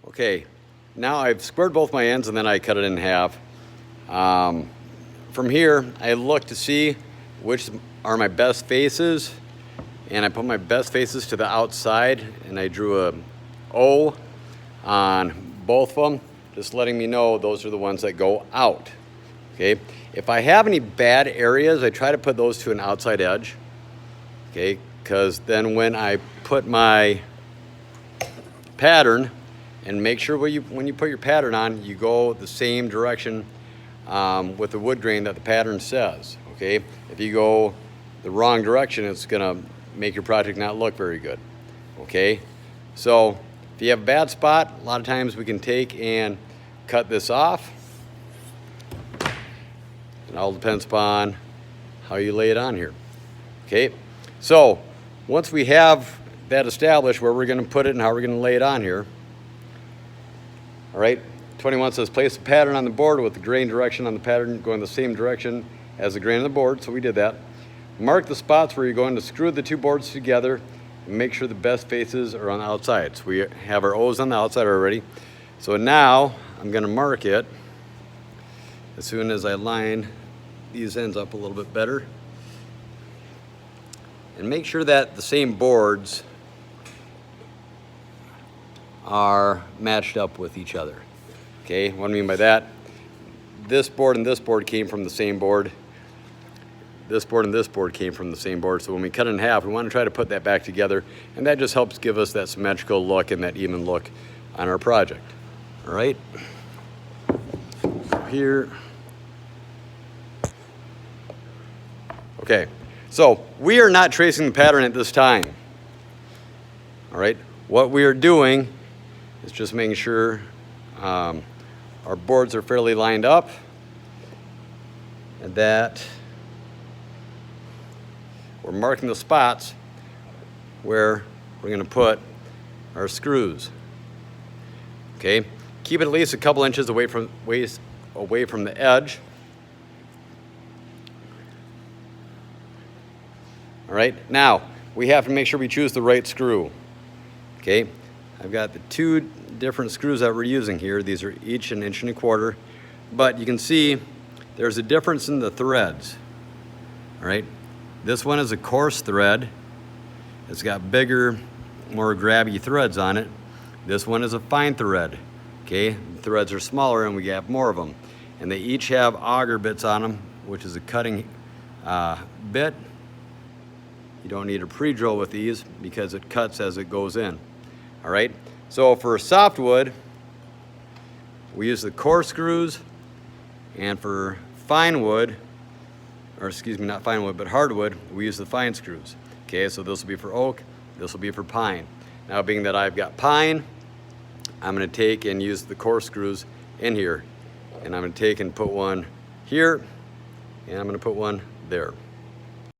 Okay, now I've squared both my ends and then I cut it in half. From here, I look to see which are my best faces, and I put my best faces to the outside, and I drew a O on both of them, just letting me know those are the ones that go out. Okay, if I have any bad areas, I try to put those to an outside edge. Okay, because then when I put my pattern, and make sure when you put your pattern on, you go the same direction with the wood grain that the pattern says. Okay, if you go the wrong direction, it's gonna make your project not look very good. Okay, so if you have a bad spot, a lot of times we can take and cut this off. It all depends upon how you lay it on here. Okay, so once we have that established, where we're going to put it and how we're going to lay it on here. All right, 21 says place the pattern on the board with the grain direction on the pattern going the same direction as the grain on the board, so we did that. Mark the spots where you're going to screw the two boards together and make sure the best faces are on the outside. So we have our O's on the outside already. So now I'm going to mark it as soon as I line these ends up a little bit better. And make sure that the same boards are matched up with each other. Okay, what do I mean by that? This board and this board came from the same board. This board and this board came from the same board. So when we cut it in half, we want to try to put that back together, and that just helps give us that symmetrical look and that even look on our project. All right, here. Okay, so we are not tracing the pattern at this time. All right, what we are doing is just making sure our boards are fairly lined up and that we're marking the spots where we're going to put our screws. Okay, keep it at least a couple inches away from the edge. All right, now we have to make sure we choose the right screw. Okay, I've got the two different screws that we're using here. These are each 1.25 inches, but you can see there's a difference in the threads. All right, this one is a coarse thread. It's got bigger, more grabby threads on it. This one is a fine thread. Okay, the threads are smaller and we have more of them. And they each have auger bits on them, which is a cutting bit. You don't need a pre-drill with these because it cuts as it goes in. All right, so for softwood, we use the coarse screws, and for fine wood, or excuse me, not fine wood, but hardwood, we use the fine screws. Okay, so this will be for oak, this will be for pine. Now, being that I've got pine, I'm going to take and use the coarse screws in here, and I'm going to take and put one here, and I'm going to put one there.